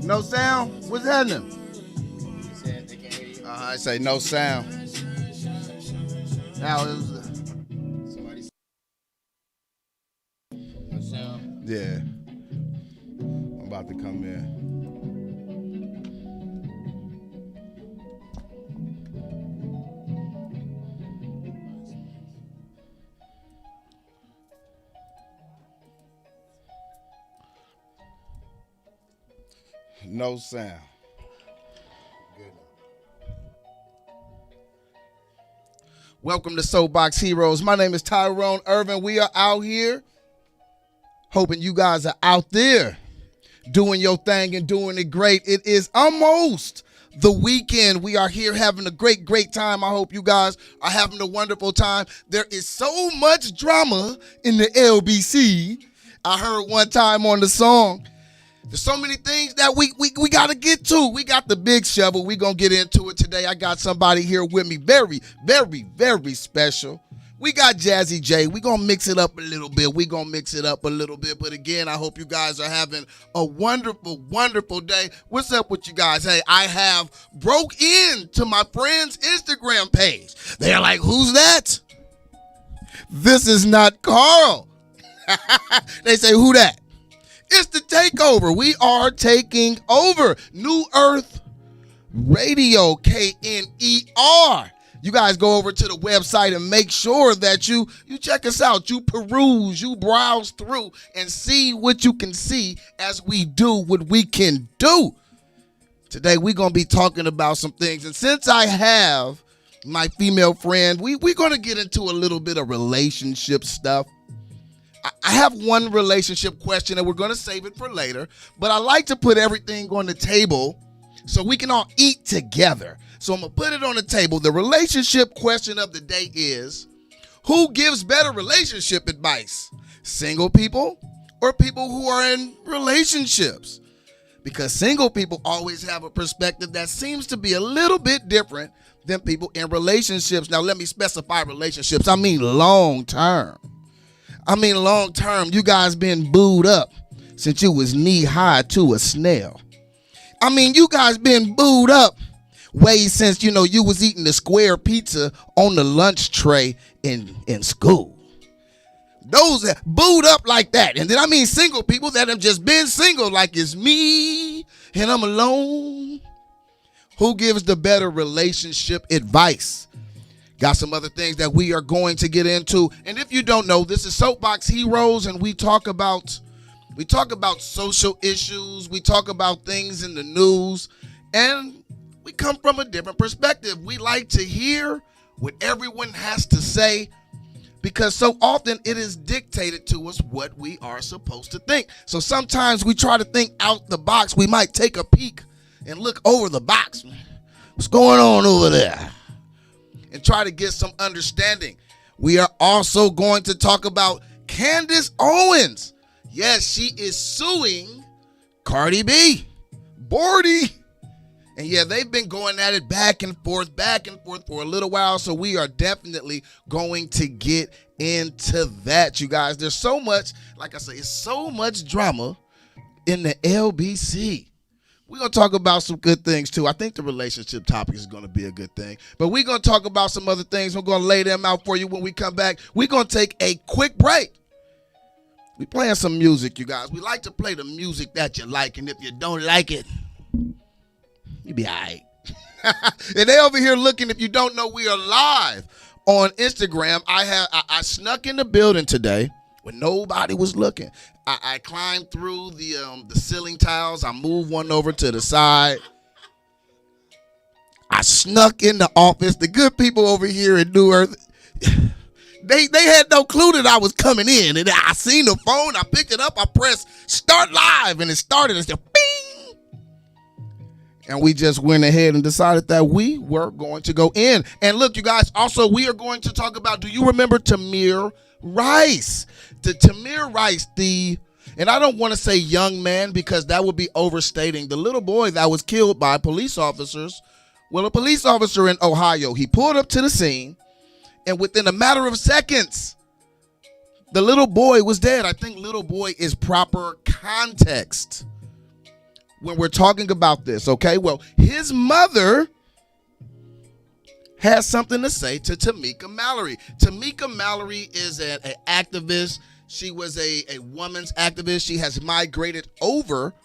No sound? What's happening? He said they can't hear you. I say no sound. Now it was. Somebody said no sound. Yeah. I'm about to come in. No sound. Good. Welcome to Soapbox Heroes. My name is Tyrone Irvin. We are out here hoping you guys are out there doing your thing and doing it great. It is almost the weekend. We are here having a great time. I hope you guys are having a wonderful time. There is so much drama in the LBC. I heard one time on the song, there's so many things that we got to get to. We got the big shovel. We're going to get into it today. I got somebody here with me very special. We got Jazzy J. We're going to mix it up a little bit. But again, I hope you guys are having a wonderful day. What's up with you guys? Hey, I have broke into my friend's Instagram page. They're like, who's that? This is not Carl. They say, who that? It's the takeover. We are taking over. New Earth Radio, KNER. You guys go over to the website and make sure that you check us out. You peruse, you browse through and see what you can see as we do what we can do. Today we're going to be talking about some things. And since I have my female friend, we're going to get into a little bit of relationship stuff. I have one relationship question and we're going to save it for later, but I like to put everything on the table so we can all eat together. So I'm going to put it on the table. The relationship question of the day is, who gives better relationship advice? Single people or people who are in relationships? Because single people always have a perspective that seems to be a little bit different than people in relationships. Now, let me specify relationships. I mean long term. You guys been booed up since you was knee high to a snail. You guys been booed up way since, you was eating the square pizza on the lunch tray in school. Those that booed up like that. And then single people that have just been single like it's me and I'm alone. Who gives the better relationship advice? Got some other things that we are going to get into. And if you don't know, this is Soapbox Heroes, and we talk about social issues. We talk about things in the news, and we come from a different perspective. We like to hear what everyone has to say because so often it is dictated to us what we are supposed to think. So sometimes we try to think out the box. We might take a peek and look over the box. What's going on over there? And try to get some understanding. We are also going to talk about Candace Owens. Yes, she is suing Cardi B. Bordy. And yeah, they've been going at it back and forth for a little while. So we are definitely going to get into that, you guys. There's so much, like I say, it's so much drama in the LBC. We're going to talk about some good things, too. I think the relationship topic is going to be a good thing. But we're going to talk about some other things. We're going to lay them out for you when we come back. We're going to take a quick break. We're playing some music, you guys. We like to play the music that you like. And if you don't like it, you be all right. And they over here looking. If you don't know, we are live on Instagram. I snuck in the building today when nobody was looking. I climbed through the ceiling tiles. I moved one over to the side. I snuck in the office. The good people over here in New Earth, they had no clue that I was coming in. And I seen the phone. I picked it up. I pressed start live, and it started. And said, bing. And we just went ahead and decided that we were going to go in. And look, you guys, also we are going to talk about, do you remember Tamir Rice? The Tamir Rice, and I don't want to say young man because that would be overstating. The little boy that was killed by police officers Well, a police officer in Ohio, he pulled up to the scene, and within a matter of seconds, the little boy was dead. I think little boy is proper context when we're talking about this, okay? Well, his mother has something to say to Tameka Mallory. Tameka Mallory is an activist. She was a woman's activist. She has migrated over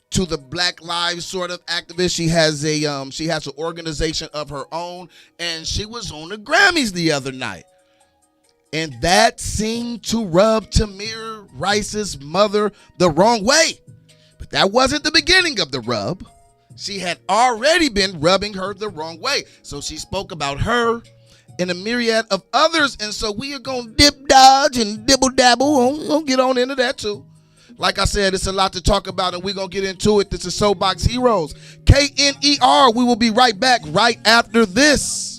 to the Black Lives sort of activist. She has an organization of her own, and she was on the Grammys the other night. And that seemed to rub Tamir Rice's mother the wrong way. But that wasn't the beginning of the rub. She had already been rubbing her the wrong way. So she spoke about her and a myriad of others. And so we are going to dip, dodge, and dibble dabble. We're going to get on into that too. Like I said, it's a lot to talk about, and we're going to get into it. This is Soapbox Heroes. KNER. We will be right back right after this.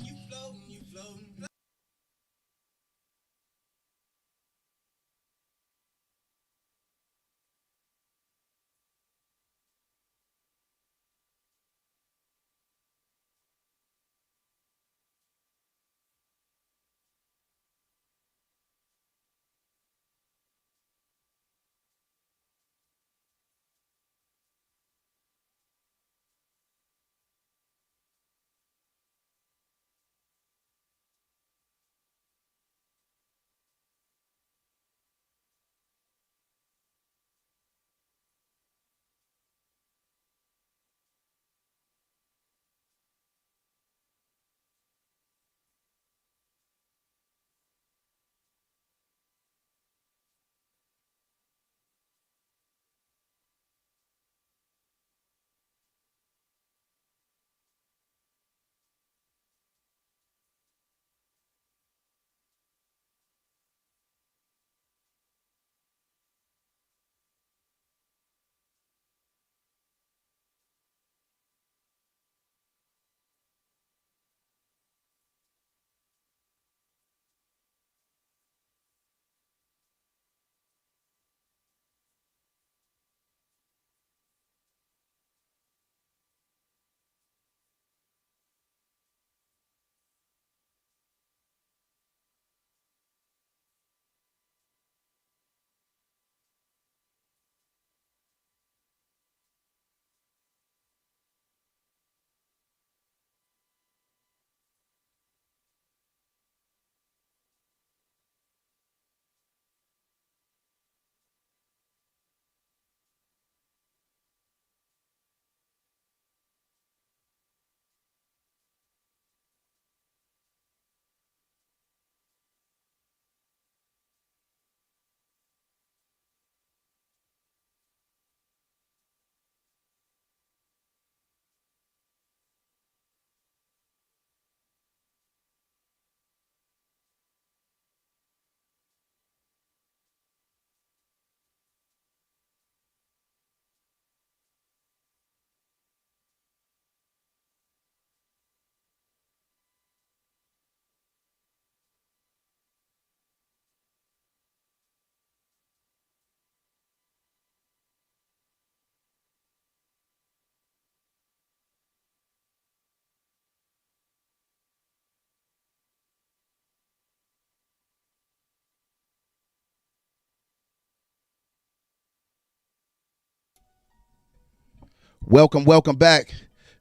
Welcome back.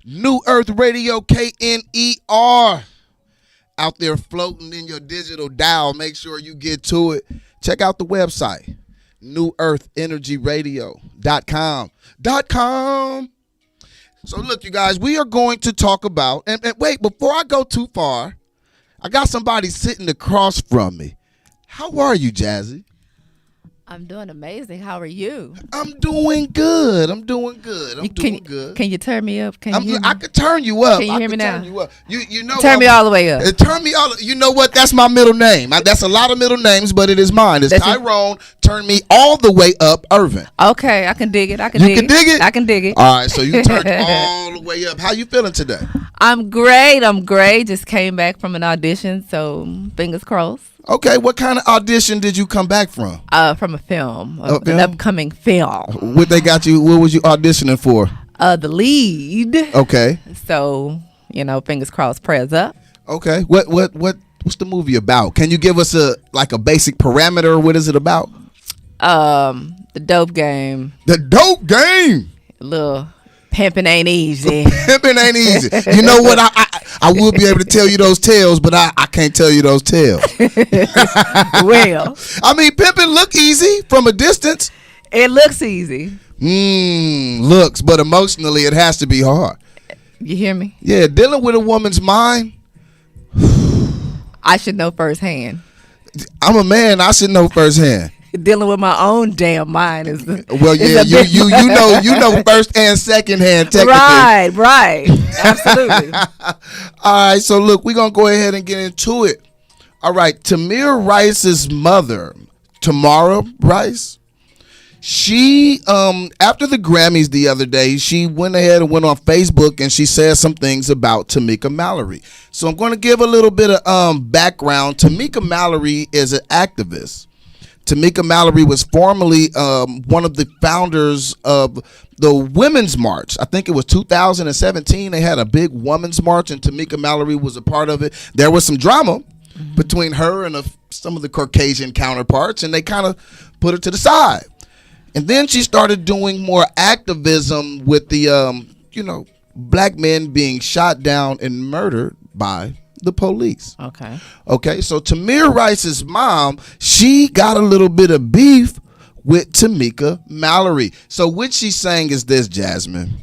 New Earth Radio, KNER. Out there floating in your digital dial. Make sure you get to it. Check out the website, newearthenergyradio.com. So look, you guys, we are going to talk about, and wait, before I go too far, I got somebody sitting across from me. How are you, Jazzy? I'm doing amazing. How are you? I'm doing good. I'm doing good. Can you turn me up? Can you hear me? I can turn you up. Can you hear me now? You know, turn me all the way up. Turn me all. You know what? That's my middle name. That's a lot of middle names, but it is mine. It's Tyrone. Turn me all the way up, Irvin. Okay, I can dig it. I can dig it. All right, so you turned all the way up. How you feeling today? I'm great. Just came back from an audition, so fingers crossed. Okay, what kind of audition did you come back from? From a film, an upcoming film. What they got you? What was you auditioning for? The lead. Okay. So fingers crossed, prayers up. Okay. What's the movie about? Can you give us a basic parameter? What is it about? The dope game. The dope game. Little pimping ain't easy. Pimping ain't easy. You know what? I would be able to tell you those tales, but I can't tell you those tales. Well, I mean, pimping look easy from a distance. it looks easy. Looks, but emotionally it has to be hard. You hear me? Yeah, dealing with a woman's mind. I should know firsthand. I'm a man. I should know firsthand. Dealing with my own damn mind is Well, yeah, you know first and second hand technically. Right, absolutely. All right, so look, we're gonna go ahead and get into it. All right, Tamir Rice's mother, Tamara Rice, she after the Grammys the other day, she went ahead and went on Facebook and she said some things about Tameka Mallory. So I'm going to give a little bit of background. Tameka Mallory is an activist. Tameka Mallory was formerly one of the founders of the Women's March. I think it was 2017. They had a big Women's March, and Tameka Mallory was a part of it. There was some drama between her and some of the Caucasian counterparts, and they kind of put her to the side. And then she started doing more activism with the, black men being shot down and murdered by the police. Okay, so Tamir Rice's mom, she got a little bit of beef with Tameka Mallory. So what she's saying is this, Jasmine,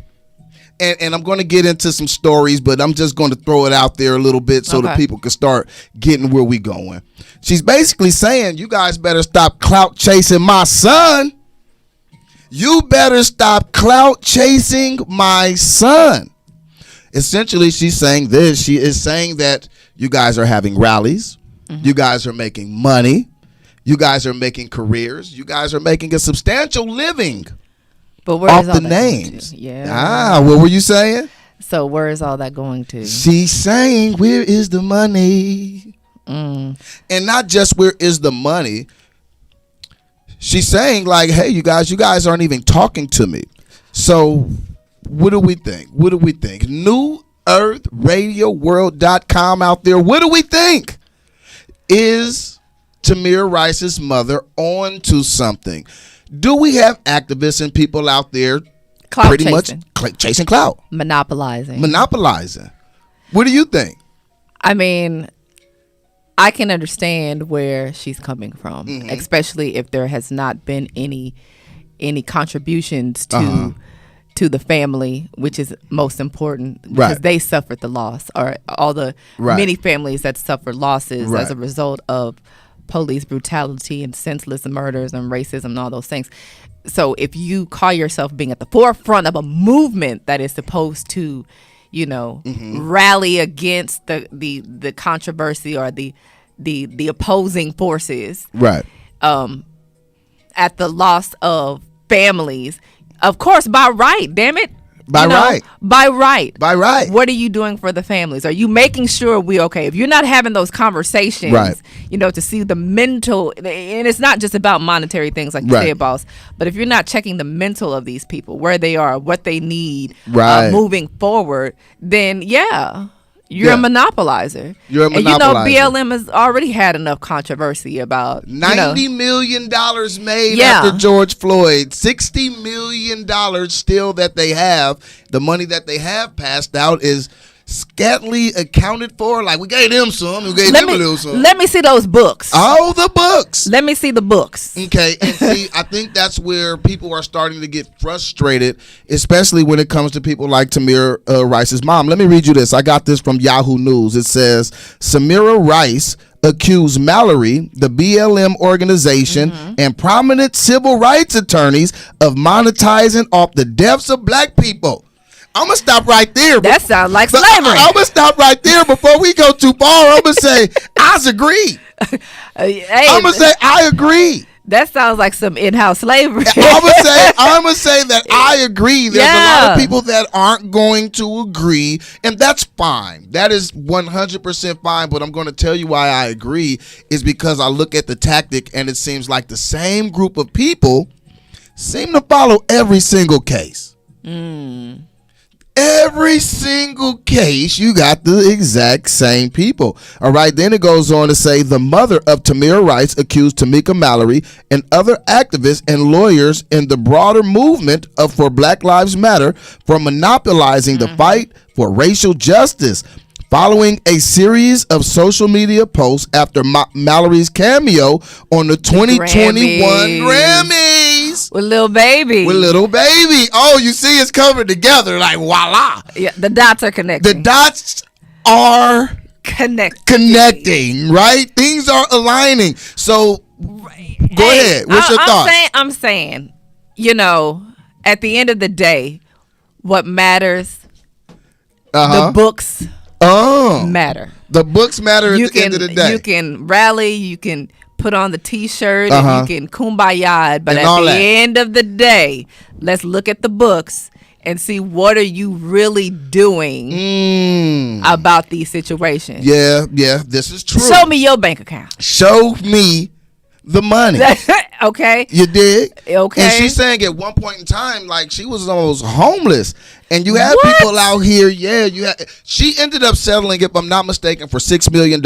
and I'm going to get into some stories, but I'm just going to throw it out there a little bit so that people can start getting where we going. She's basically saying, you guys better stop clout chasing my son. You better stop clout chasing my son. Essentially, she's saying this. She is saying that you guys are having rallies. You guys are making money. You guys are making careers. You guys are making a substantial living But where off is all the that names. going to? Yeah. What were you saying? So where is all that going to? She's saying, where is the money? And not just where is the money. She's saying, like, hey, you guys aren't even talking to me. So what do we think? NewEarthRadioWorld.com out there. What do we think? Is Tamir Rice's mother on to something? Do we have activists and people out there much chasing clout? Monopolizing. What do you think? I mean, I can understand where she's coming from, especially if there has not been any contributions to the family, which is most important, because they suffered the loss, or all the many families that suffered losses as a result of police brutality and senseless murders and racism and all those things. So if you call yourself being at the forefront of a movement that is supposed to, rally against the controversy or the opposing forces, at the loss of families, of course, by right, damn it. By right. What are you doing for the families? Are you making sure we okay? If you're not having those conversations, to see the mental, and it's not just about monetary things like you said, boss, but if you're not checking the mental of these people, where they are, what they need, moving forward, then you're a monopolizer. And BLM has already had enough controversy about $90 million made after George Floyd. $60 million still that they have. The money that they have passed out is scantily accounted for. Like, we gave them some. We gave them a little some. Let me see those books. All the books. Let me see the books. Okay, and see, I think that's where people are starting to get frustrated, especially when it comes to people like Tamir Rice's mom. Let me read you this. I got this from Yahoo News. It says, Samira Rice accused Mallory, the BLM organization, and prominent civil rights attorneys of monetizing off the deaths of black people. I'm going to stop right there. That sounds like slavery. I'm going to stop right there before we go too far. I'm going to say, I agree. I'm going to say, I agree. That sounds like some in-house slavery. I'm going to say that I agree. There's a lot of people that aren't going to agree, and that's fine. That is 100% fine, but I'm going to tell you why I agree is because I look at the tactic, and it seems like the same group of people seem to follow every single case. Every single case, you got the exact same people. All right. Then it goes on to say the mother of Tamir Rice accused Tameka Mallory and other activists and lawyers in the broader movement for Black Lives Matter for monopolizing the fight for racial justice. Following a series of social media posts after Mallory's cameo on the 2021 Grammys. With Lil Baby. Oh, you see it's covered together like voila. Yeah, the dots are connecting. The dots are connecting, right? Things are aligning. So go ahead. What's your thoughts? I'm saying, at the end of the day, what matters, the books matter. The books matter at the end of the day. You can rally, you can put on the t-shirt, and you can kumbaya, but at the end of the day, let's look at the books and see what are you really doing about these situations. Yeah, this is true. Show me your bank account. Show me the money. Okay. You dig? Okay. And she's saying at one point in time, like she was almost homeless. And you have people out here, she ended up settling, if I'm not mistaken, for $6 million.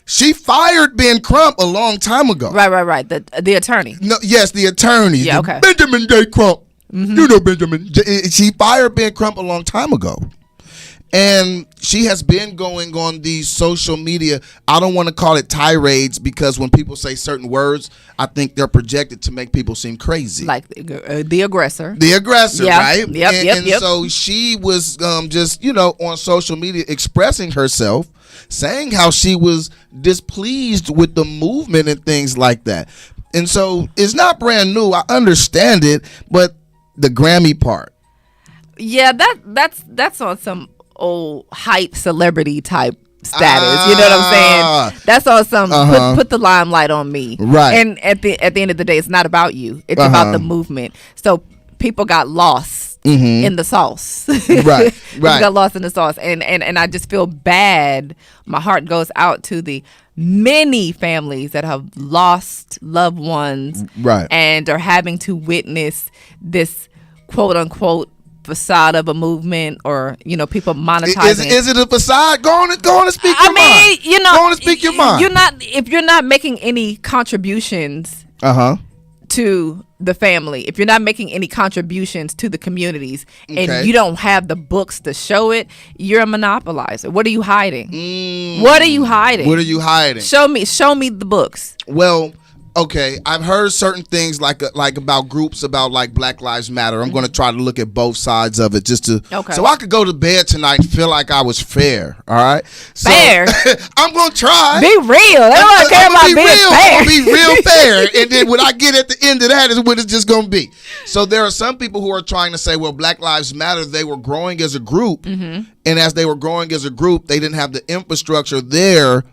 She fired Ben Crump a long time ago. Right. The attorney. No, yes, the attorney. Yeah, okay. Benjamin J. Crump. You know Benjamin. She fired Ben Crump a long time ago. And she has been going on these social media. I don't want to call it tirades because when people say certain words, I think they're projected to make people seem crazy. Like the aggressor. The aggressor, yeah. right? Yep. So she was just, on social media expressing herself, saying how she was displeased with the movement and things like that. And so it's not brand new. I understand it, but the Grammy part. Yeah, that's on some old hype celebrity type status. You know what I'm saying? That's on some put the limelight on me. Right. And at the end of the day, it's not about you. It's about the movement. So people got lost in the sauce. Right. People got lost in the sauce. And I just feel bad. My heart goes out to the many families that have lost loved ones, right, and are having to witness this quote unquote facade of a movement, or people monetizing. Is it a facade? Go on and speak your mind. Go on and speak your mind. If you're not making any contributions to the family, if you're not making any contributions to the communities, and you don't have the books to show it, you're a monopolizer. What are you hiding? What are you hiding? Show me the books. Well, okay, I've heard certain things like about groups about like Black Lives Matter. I'm going to try to look at both sides of it just to so I could go to bed tonight and feel like I was fair. All right, so, fair. I'm going to try. Be real. They don't care about being fair. I'm going to be real fair, and then when I get at the end of that is what it's just going to be. So there are some people who are trying to say, well, Black Lives Matter. They were growing as a group, and as they were growing as a group, they didn't have the infrastructure there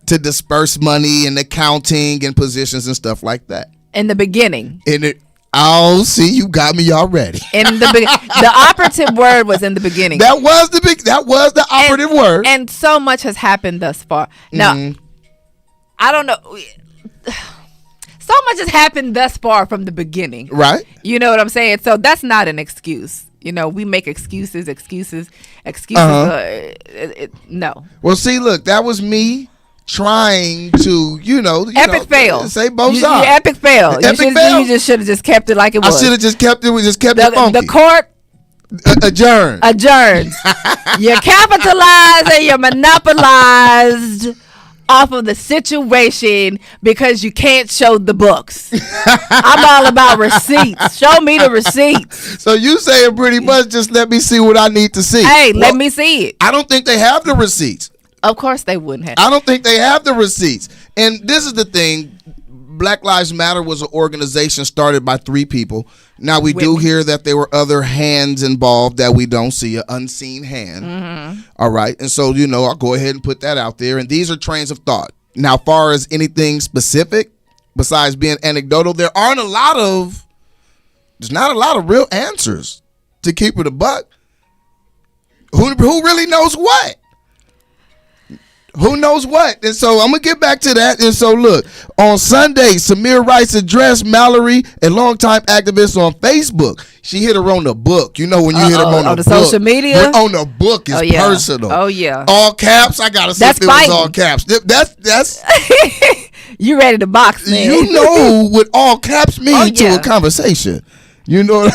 to disperse money and accounting and positions and stuff like that. In the beginning. See, you got me already. The operative word was in the beginning. That was the operative word. And so much has happened thus far. Now, I don't know. So much has happened thus far from the beginning. Right. You know what I'm saying? So that's not an excuse. We make excuses. No. Well, see, look, that was me trying to, epic fail. Say both sides. Epic fail. You just should have just kept it like it was. I should have just kept it. We just kept it funky. The court adjourned. You capitalized and you monopolized off of the situation because you can't show the books. I'm all about receipts. Show me the receipts. So you saying pretty much just let me see what I need to see. Hey, let me see it. I don't think they have the receipts. Of course they wouldn't have. I don't think they have the receipts. And this is the thing. Black Lives Matter was an organization started by 3 people. Now we do hear that there were other hands involved that we don't see, an unseen hand. All right. And so, I'll go ahead and put that out there. And these are trains of thought. Now, as far as anything specific, besides being anecdotal, there's not a lot of real answers, to keep it a buck. Who really knows what? Who knows what? And so I'm gonna get back to that. And so look, on Sunday, Tamir Rice addressed Mallory, a longtime activist on Facebook. She hit her on the book. You know when you hit her on the book, social media? on the book is personal. Oh yeah. All caps. I gotta say it was all caps. That's You ready to box, man? You know what all caps mean to a conversation. You know,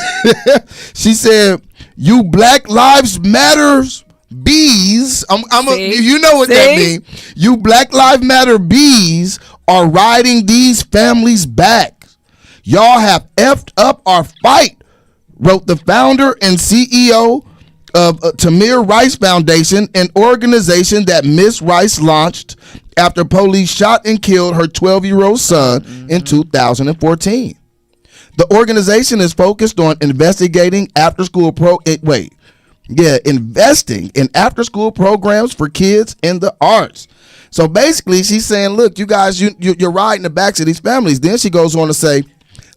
she said, "You Black Lives Matters bees." You know what that means. You Black Lives Matter bees are riding these families back. Y'all have effed up our fight, wrote the founder and CEO of Tamir Rice Foundation, an organization that Miss Rice launched after police shot and killed her 12-year-old son in 2014. The organization is focused on investigating investing in after-school programs for kids in the arts. So basically, she's saying, look, you guys, you're riding the backs of these families. Then she goes on to say,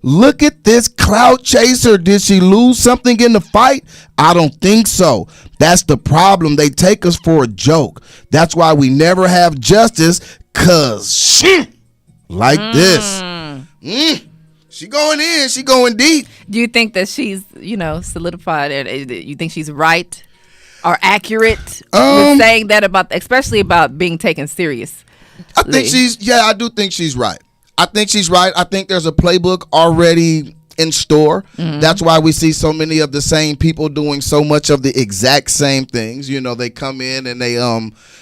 look at this clout chaser. Did she lose something in the fight? I don't think so. That's the problem. They take us for a joke. That's why we never have justice, cause shit like this. She going in. She going deep. Do you think that she's, solidified? You think she's right or accurate with saying that especially about being taken serious? I do think she's right. I think she's right. I think there's a playbook already in store. That's why we see so many of the same people doing so much of the exact same things. You know, they come in and they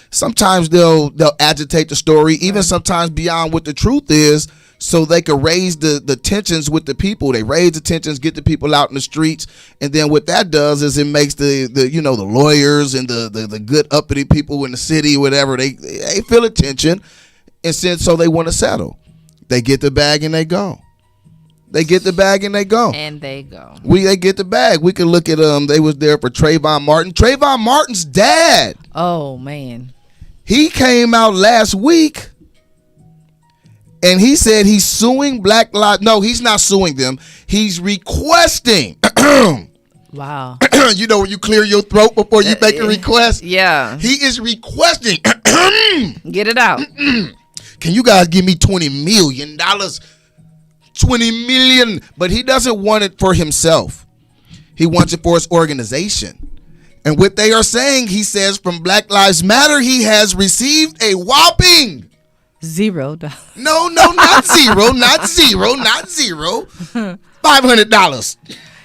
sometimes they'll agitate the story, even sometimes beyond what the truth is, so they can raise the tensions with the people. They raise the tensions, get the people out in the streets, and then what that does is it makes the lawyers and the good uppity people in the city, whatever, they feel a tension, and so they want to settle. They get the bag and they go. They get the bag and they go. And they go. They get the bag. We can look at they was there for Trayvon Martin. Trayvon Martin's dad. Oh man. He came out last week and he said he's suing Black Lives. No, he's not suing them. He's requesting. Wow. You know when you clear your throat before you make a request? Yeah. He is requesting. Get it out. Can you guys give me $20 million? $20 million. But he doesn't want it for himself. He wants it for his organization. And what they are saying, he says, from Black Lives Matter, he has received a whopping $0. No, not zero, not zero, not zero. $500.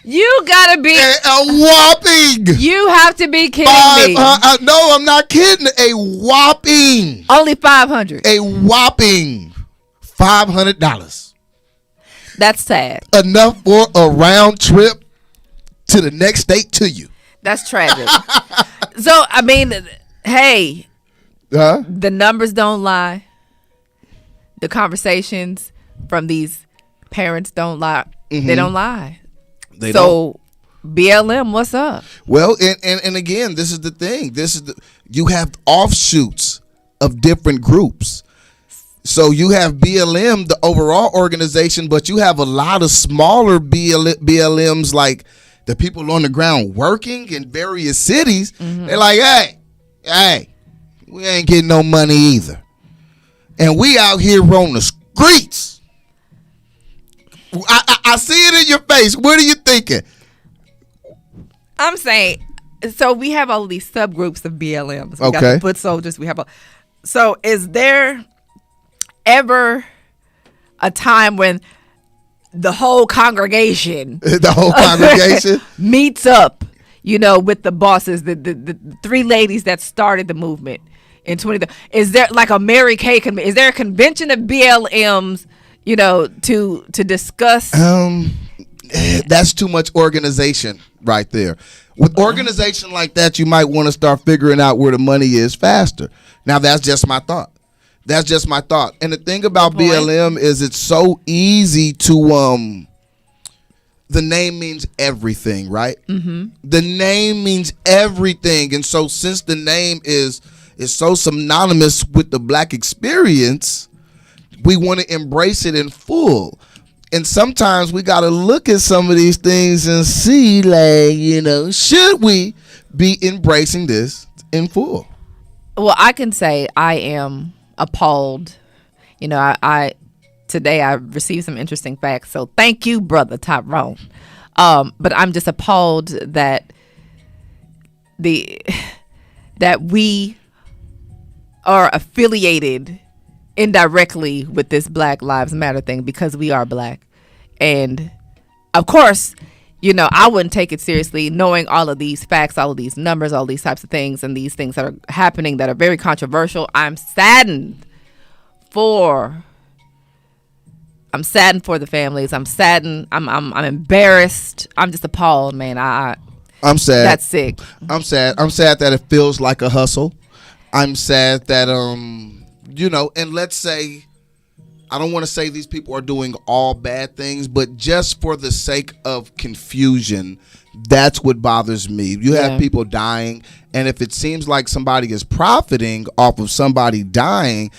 You gotta be a whopping. You have to be kidding me. No, I'm not kidding. A whopping. Only $500. A whopping $500. That's sad. Enough for a round trip to the next state to you. That's tragic. So I mean, hey, the numbers don't lie. The conversations from these parents don't lie. They don't lie. So BLM, what's up? Well, and again, this is the thing. You have offshoots of different groups. So you have BLM, the overall organization, but you have a lot of smaller BLMs, like the people on the ground working in various cities. They're like, hey, we ain't getting no money either. And we out here on the streets. I see it in your face. What are you thinking? I'm saying, so we have all these subgroups of BLMs. We got the foot soldiers. So is there ever a time when the whole congregation meets up, with the bosses, the three ladies that started the movement in 20? Is there like a Mary Kay? Is there a convention of BLMs? To discuss. That's too much organization right there. With organization like that, you might want to start figuring out where the money is faster. Now, that's just my thought. And the thing about BLM is it's so easy to the name means everything, right? The name means everything, and so since the name is so synonymous with the Black experience, we want to embrace it in full. And sometimes we got to look at some of these things and see, like, should we be embracing this in full? Well, I can say I am appalled. You know, I today I received some interesting facts. So thank you, brother Tyrone. But I'm just appalled that the that we are affiliated indirectly with this Black Lives Matter thing because we are black. And of course, you know, I wouldn't take it seriously knowing all of these facts, all of these numbers, all these types of things, and these things that are happening that are very controversial. For I'm saddened for the families. I'm saddened. I'm embarrassed. I'm just appalled, man. I'm sad. That's sick. I'm sad. I'm sad that it feels like a hustle. I'm sad that and let's say I don't want to say these people are doing all bad things, but just for the sake of confusion, that's what bothers me. You have people dying, and if it seems like somebody is profiting off of somebody dying,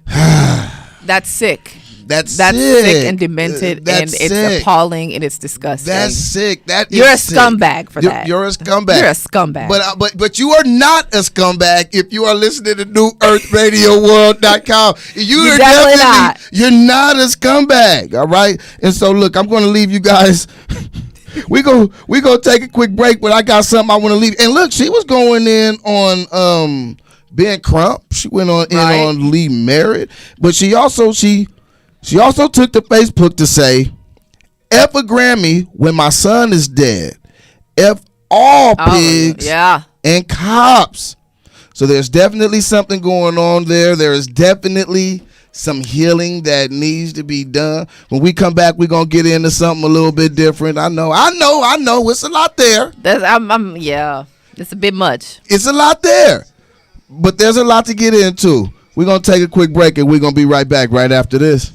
that's sick. That's sick and demented, and it's appalling and it's disgusting. That's sick. You're a scumbag for that. You're a scumbag. You're a scumbag. But you are not a scumbag if you are listening to NewEarthRadioWorld.com. You're definitely not. You're not a scumbag. All right. And so look, I'm going to leave you guys. we go take a quick break, but I got something I want to leave. And look, she was going in on Ben Crump. She went on Lee Merritt, but she also took to Facebook to say, F a Grammy when my son is dead. F all pigs and cops. So there's definitely something going on there. There is definitely some healing that needs to be done. When we come back, we're going to get into something a little bit different. I know. It's a lot there. It's a bit much. It's a lot there. But there's a lot to get into. We're going to take a quick break, and we're going to be right back right after this.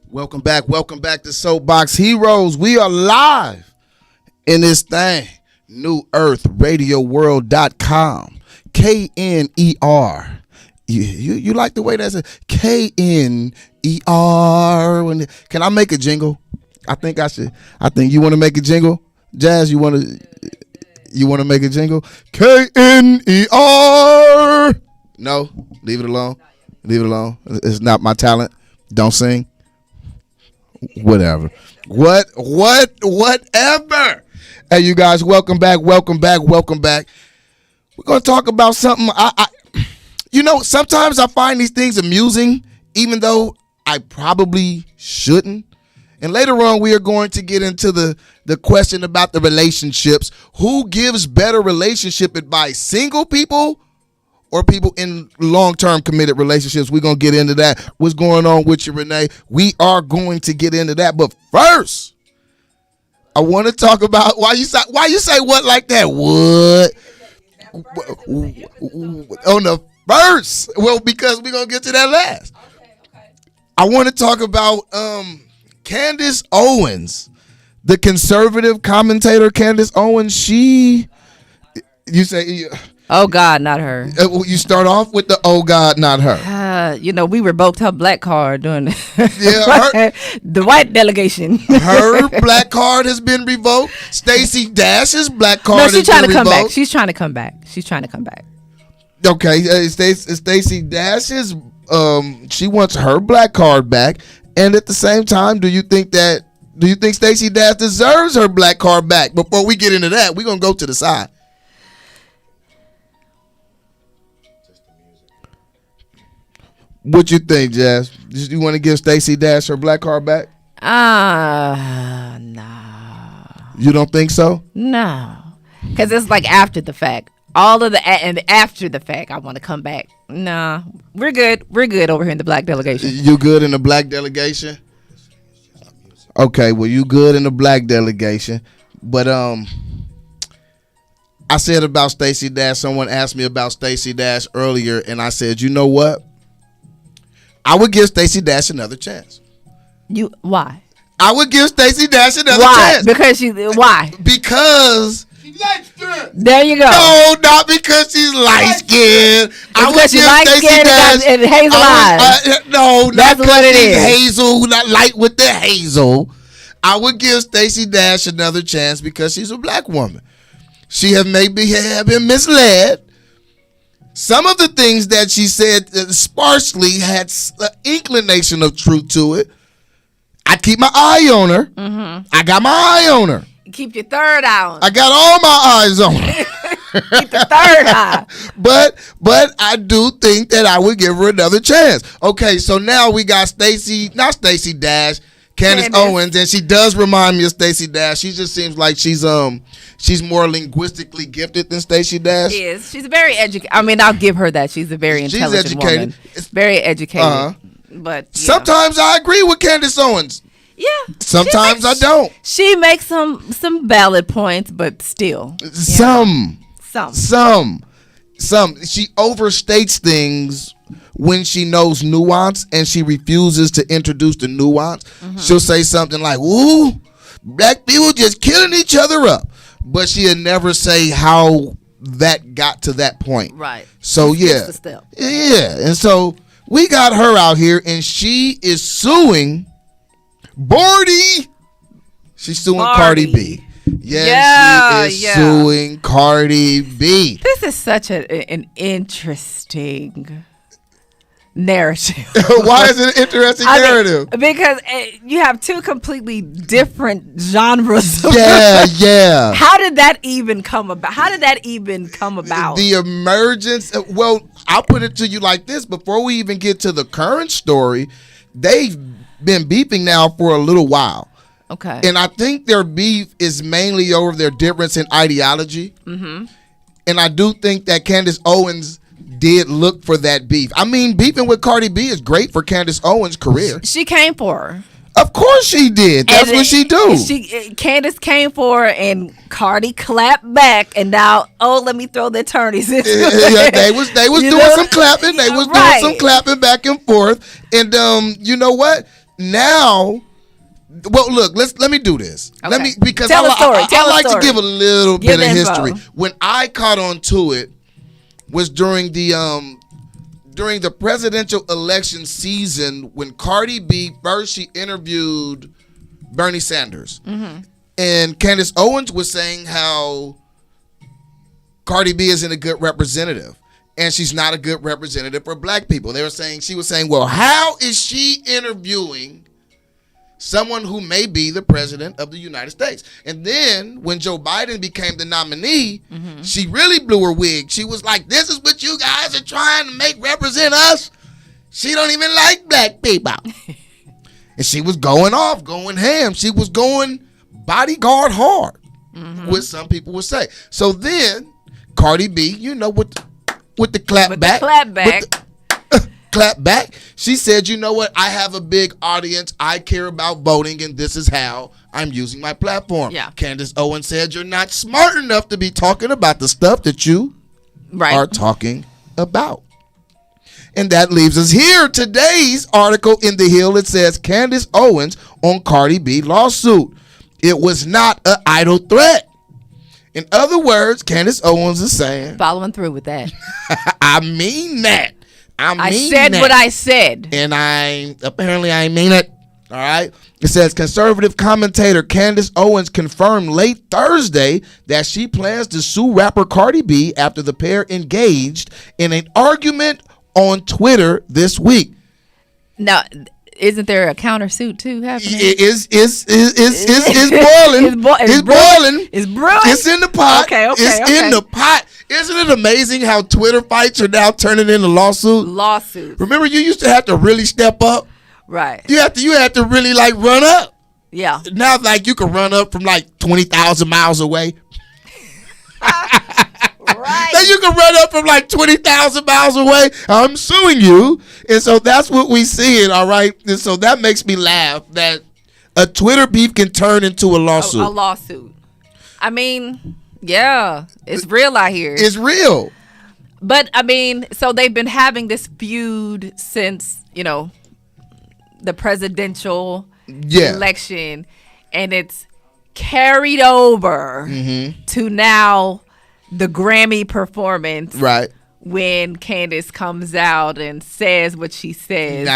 Welcome back to Soapbox Heroes. We are live in this thing. NewEarthRadioWorld.com. KNER. You like the way that's a KNER? Can I make a jingle? I think I should. I think you want to make a jingle, Jazz. You want to make a jingle? KNER. No, leave it alone. Leave it alone. It's not my talent. Don't sing. Whatever. Whatever. Hey, you guys, welcome back. We're gonna talk about something. Sometimes I find these things amusing, even though I probably shouldn't. And later on, we are going to get into the question about the relationships. Who gives better relationship advice, single people or people in long-term committed relationships? We're going to get into that. What's going on with you, Renee? We are going to get into that. But first, I want to talk about why you say what like that? What? On the first. Well, because we're going to get to that last. Okay. I want to talk about Candace Owens, the conservative commentator Candace Owens. You say, oh God, not her. You start off with the oh God, not her. We revoked her black card during the white delegation. Her black card has been revoked. Stacey Dash's black card has been revoked. No, she's trying to come back. She's trying to come back. Okay, Stacey Dash's she wants her black card back. And at the same time, do you think Stacey Dash deserves her black card back? Before we get into that, we're going to go to the side. What you think, Jazz? Do you want to give Stacey Dash her black card back? No. You don't think so? No. Because it's like after the fact. And after the fact, I want to come back. Nah, we're good. We're good over here in the black delegation. You good in the black delegation? Okay, well, you good in the black delegation. But I said about Stacey Dash, someone asked me about Stacey Dash earlier, and I said, you know what? I would give Stacey Dash another chance. Why? I would give Stacey Dash another chance. Why? Because there you go. No, not because she's light skinned. I would give Stacey Dash and hazel eyes. No, that's not what it she's is. Hazel, not light with the hazel. I would give Stacey Dash another chance because she's a black woman. She have maybe been misled. Some of the things that she said sparsely had an inclination of truth to it. I keep my eye on her. Mm-hmm. I got my eye on her. Keep your third eye on. I got all my eyes on her. Keep the third eye. But I do think that I would give her another chance. Okay, so now we got not Stacey Dash, Candace Owens, and she does remind me of Stacey Dash. She just seems like she's more linguistically gifted than Stacey Dash. Is she's very educated? I mean, I'll give her that. She's a very intelligent woman. Very educated. Uh-huh. But sometimes I agree with Candace Owens. Yeah. Sometimes I don't. She makes some valid points, but still. Some. She overstates things when she knows nuance and she refuses to introduce the nuance. Mm-hmm. She'll say something like, ooh, black people just killing each other up. But she'll never say how that got to that point. Right. So, yeah. Yeah. And so we got her out here and she is suing Barty. She's suing Cardi B. Yes, she is suing Cardi B. This is such an interesting narrative. Why is it an interesting narrative? Because you have two completely different genres. Yeah. How did that even come about? The emergence. Well, I'll put it to you like this. Before we even get to the current story, they've been beefing now for a little while. Okay. And I think their beef is mainly over their difference in ideology. Mm-hmm. And I do think that Candace Owens did look for that beef. I mean, beefing with Cardi B is great for Candace Owens' career. She came for her. Of course she did. That's what she do. Candace came for her, and Cardi clapped back, and now, let me throw the attorneys into it. They was doing some clapping. They was doing some clapping back and forth. And you know what? now, well, look, let me do this. Let Okay. me, because Tell a story. I like to give a little Give bit of info. history. When I caught on to it was during the presidential election season when Cardi B first she interviewed Bernie Sanders. Mm-hmm. And Candace Owens was saying how Cardi B isn't a good representative. And she's not a good representative for black people. She was saying, well, how is she interviewing someone who may be the president of the United States? And then when Joe Biden became the nominee, she really blew her wig. She was like, this is what you guys are trying to make represent us. She don't even like black people. And she was going off, going ham. She was going bodyguard hard, what some people would say. So then Cardi B, you know, with the clap back. Clap back. She said, you know what? I have a big audience. I care about voting, and this is how I'm using my platform. Yeah. Candace Owens said, you're not smart enough to be talking about the stuff that you are talking about. And that leaves us here. Today's article in The Hill, it says, Candace Owens on Cardi B lawsuit. It was not an idle threat. In other words, Candace Owens is saying, following through with that. I mean that. I said what I said. And I mean it. All right. It says conservative commentator Candace Owens confirmed late Thursday that she plans to sue rapper Cardi B after the pair engaged in an argument on Twitter this week. Now, isn't there a countersuit too happening? It's boiling. It's boiling. It's brewing. It's in the pot. Okay. It's in the pot. Isn't it amazing how Twitter fights are now turning into lawsuits? Remember, you used to have to really step up. Right. You had to really like run up. Yeah. Now, like you can run up from like 20,000 miles away. Right. Now you can run up from like 20,000 miles away. I'm suing you. And so that's what we seeing, all right? And so that makes me laugh that a Twitter beef can turn into a lawsuit. A lawsuit. I mean, yeah, it's real out here. It's real. But, I mean, so they've been having this feud since, the presidential election. And it's carried over to now the Grammy performance, right? When Candace comes out and says what she says,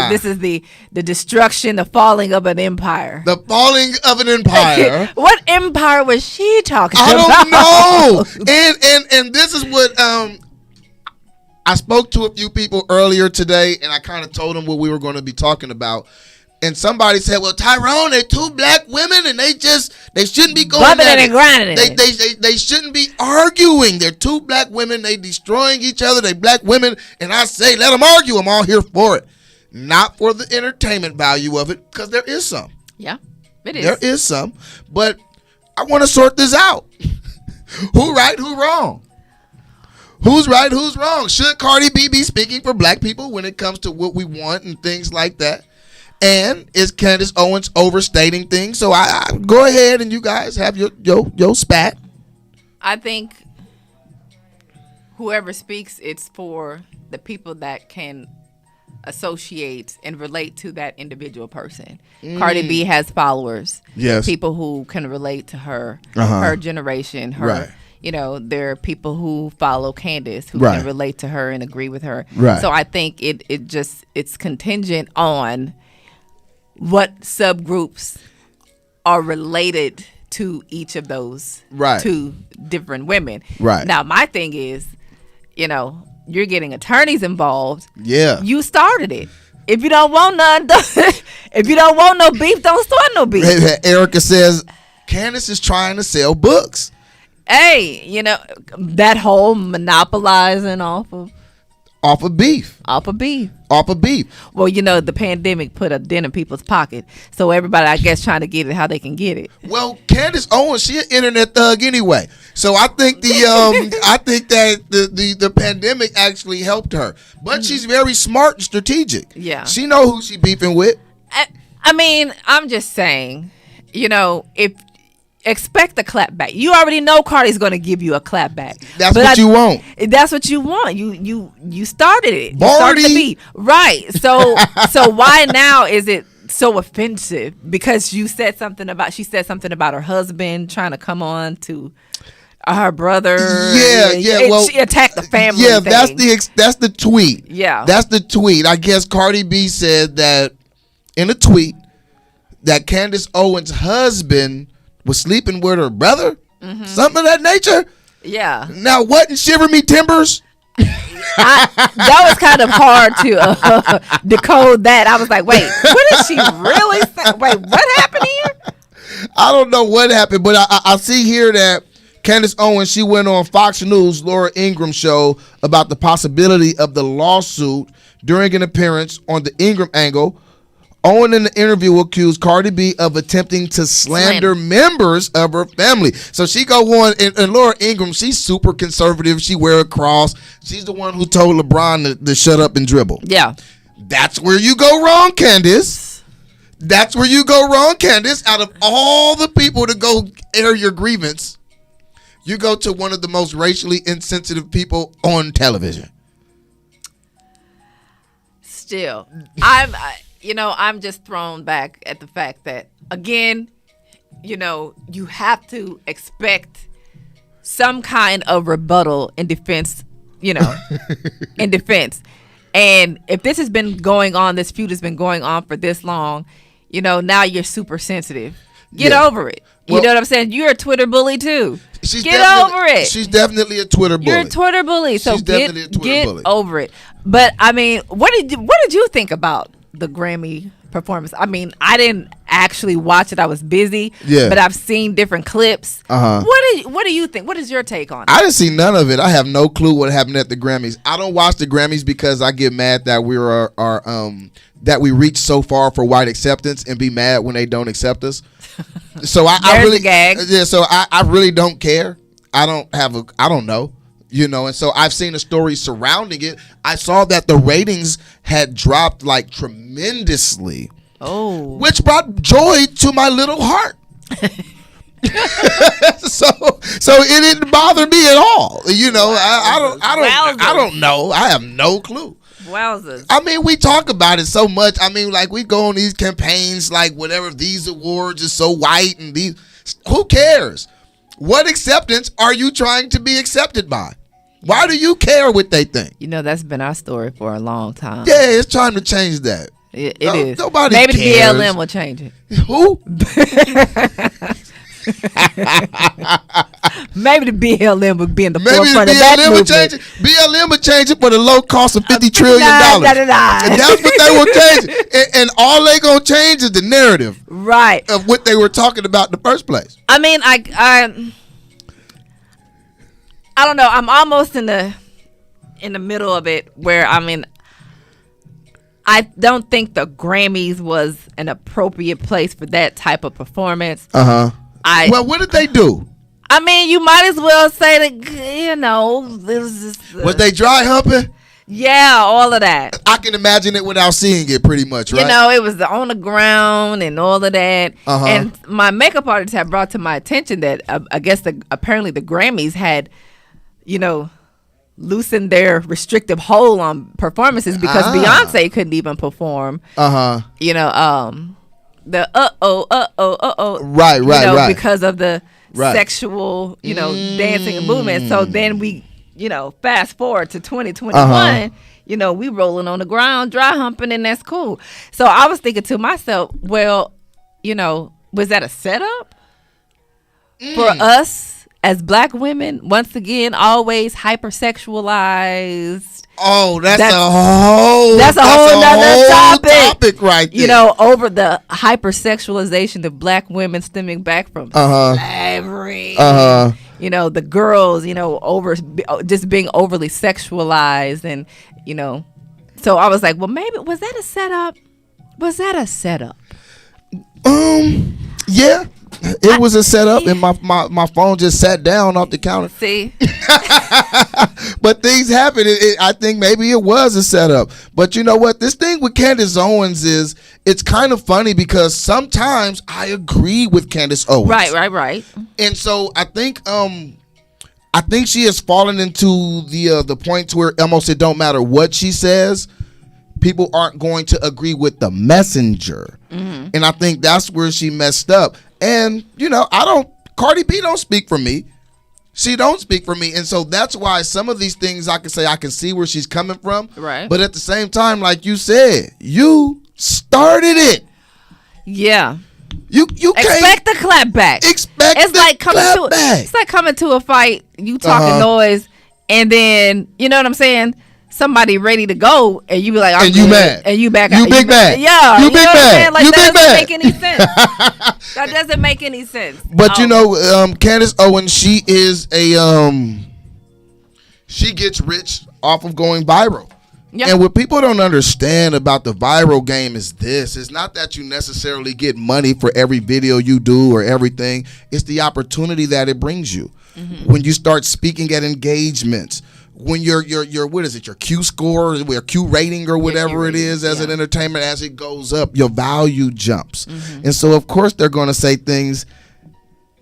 this is the destruction, the falling of an empire. The falling of an empire. What empire was she talking about? I don't know. And this is what I spoke to a few people earlier today, and I kind of told them what we were going to be talking about. And somebody said, well, Tyrone, they're two black women and they shouldn't be going bumping at it and grinding They shouldn't be arguing. They're two black women. They destroying each other. They black women. And I say, let them argue. I'm all here for it. Not for the entertainment value of it, because there is some. Yeah, it is. There is some. But I want to sort this out. Who right, who wrong? Who's right, who's wrong? Should Cardi B be speaking for black people when it comes to what we want and things like that? And is Candace Owens overstating things? So I go ahead and you guys have your spat. I think whoever speaks, it's for the people that can associate and relate to that individual person. Cardi B has followers. Yes. People who can relate to her, her generation, her. Right. There are people who follow Candace who Right. can relate to her and agree with her. Right. So I think it's contingent on what subgroups are related to each of those two different women. Right. Now, my thing is, you're getting attorneys involved. Yeah. You started it. If you don't want none, if you don't want no beef, don't start no beef. Erica says Candace is trying to sell books. Hey, that whole monopolizing off of beef. Off of beef. Well, the pandemic put a dent in people's pocket. So everybody, I guess, trying to get it how they can get it. Well, Candace Owens, she an internet thug anyway. So I think I think that the pandemic actually helped her. But she's very smart and strategic. Yeah. She know who she beefing with. I mean, I'm just saying, if expect a clap back. You already know Cardi's going to give you a clap back. That's what you want. That's what you want. You started it. You Barty. started the beat. Right. So why now is it so offensive because she said something about her husband trying to come on to her brother. Yeah. Well, she attacked the family. Yeah, thing. that's the tweet. Yeah, that's the tweet. I guess Cardi B said that in a tweet that Candace Owens' husband was sleeping with her brother, something of that nature. Yeah. Now, what in Shiver Me Timbers? That was kind of hard to decode that. I was like, wait, what did she really say? Wait, what happened here? I don't know what happened, but I see here that Candace Owens, she went on Fox News' Laura Ingraham show about the possibility of the lawsuit during an appearance on the Ingraham Angle. Owen in the interview accused Cardi B of attempting to slander members of her family. So she go on, and Laura Ingraham, she's super conservative. She wear a cross. She's the one who told LeBron to shut up and dribble. Yeah. That's where you go wrong, Candace. That's where you go wrong, Candace. Out of all the people to go air your grievance, you go to one of the most racially insensitive people on television. Still, I'm just thrown back at the fact that, again, you have to expect some kind of rebuttal in defense, in defense. And if this has been going on, this feud has been going on for this long, now you're super sensitive. Get over it. You know what I'm saying? You're a Twitter bully too. Get over it. She's definitely a Twitter bully. You're a Twitter bully. So she's definitely a Twitter bully. Get over it. But I mean, what did you think about the Grammy performance? I mean, I didn't actually watch it. I was busy. Yeah. But I've seen different clips. What do you think? What is your take on it? I didn't see none of it. I have no clue what happened at the Grammys. I don't watch the Grammys because I get mad that that we reach so far for white acceptance and be mad when they don't accept us. So I really, yeah. So I really don't care. I don't know, and so I've seen a story surrounding it. I saw that the ratings had dropped like tremendously. Oh, which brought joy to my little heart. so it didn't bother me at all. I don't know. I have no clue. Wowzers. I mean, we talk about it so much. I mean, like, we go on these campaigns, like, whatever, these awards are so white and these. Who cares? What acceptance are you trying to be accepted by? Why do you care what they think? That's been our story for a long time. Yeah, it's time to change that. It is. Nobody Maybe cares. the BLM will change it. Who? Maybe the BLM would be in the forefront of that movement. BLM would change it for the low cost of $50 trillion. And that's what they will change. And all they gonna change is the narrative, right, of what they were talking about in the first place. I mean, I don't know. I'm almost in the middle of it, where I don't think the Grammys was an appropriate place for that type of performance. Well, what did they do? I mean, you might as well say that, was they dry humping? Yeah, all of that. I can imagine it without seeing it, pretty much, right? It was on the ground and all of that. And my makeup artist had brought to my attention that I guess apparently the Grammys had, loosened their restrictive hold on performances because Beyonce couldn't even perform. The right, because of the sexual, dancing and movement. So then we, fast forward to 2021, we rolling on the ground, dry humping, and that's cool. So I was thinking to myself, well, was that a setup for us as Black women? Once again, always hypersexualized. Oh, that's a whole nother topic right there. Over the hypersexualization of Black women stemming back from slavery. The girls, over just being overly sexualized, and so I was like, well, maybe was that a setup? Yeah. It was a setup, and my phone just sat down off the counter. See? But things happen. I think maybe it was a setup. But you know what? This thing with Candace Owens is, it's kind of funny because sometimes I agree with Candace Owens. Right. And so I think she has fallen into the point where almost it don't matter what she says. people aren't going to agree with the messenger. And I think that's where she messed up. And, Cardi B don't speak for me. She don't speak for me. And so that's why some of these things I can see where she's coming from. Right. But at the same time, like you said, you started it. Yeah. You can't expect the clap back. It's like coming to a fight, you talking noise, and then, you know what I'm saying? Somebody ready to go, and you be like, I'm and you good, mad. And you back you out. Big mad. Yeah. You big mad. Like, you that big doesn't mad. make any sense. That doesn't make any sense. But Candace Owens, she is she gets rich off of going viral. Yep. And what people don't understand about the viral game is this. It's not that you necessarily get money for every video you do or everything. It's the opportunity that it brings you. When you start speaking at engagements, when your what is it, your Q score, your Q rating or whatever it is as an entertainment, as it goes up, your value jumps. And so, of course, they're going to say things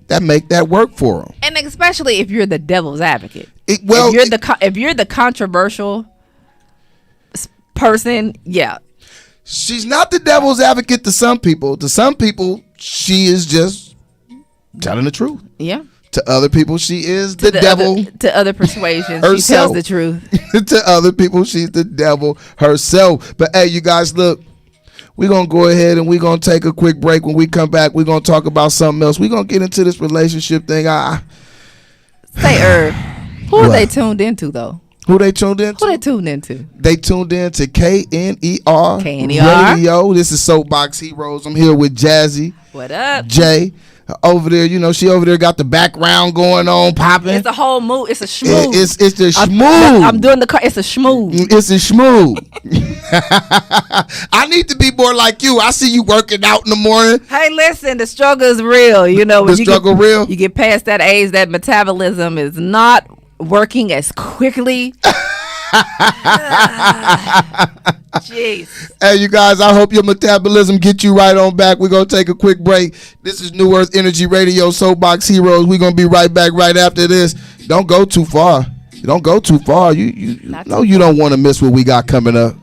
that make that work for them. And especially if you're the devil's advocate. If you're the controversial person, yeah. She's not the devil's advocate to some people. To some people, she is just telling the truth. Yeah. To other people, she is the devil. To other persuasions, herself. She tells the truth. To other people, she's the devil herself. But hey, you guys, look, we're going to go ahead and we're going to take a quick break. When we come back, we're going to talk about something else. We're going to get into this relationship thing. Say, Herb, who are they tuned into, though? Who they tuned into? They tuned into KNER Radio. This is Soapbox Heroes. I'm here with Jazzy. What up? Jay. Over there, she over there got the background going on, popping. It's a whole move. It's a schmoo. It's the schmoo. I'm doing the car. It's a schmoo. It's a schmoo. I need to be more like you. I see you working out in the morning. Hey, listen, the struggle is real. The struggle real. You get past that age, that metabolism is not working as quickly. Jeez. Hey, you guys, I hope your metabolism get you right on back. We're going to take a quick break. This is New Earth Energy Radio, Soapbox Heroes. We're going to be right back right after this. Don't go too far. Don't go too far. You know you don't want to miss what we got coming up.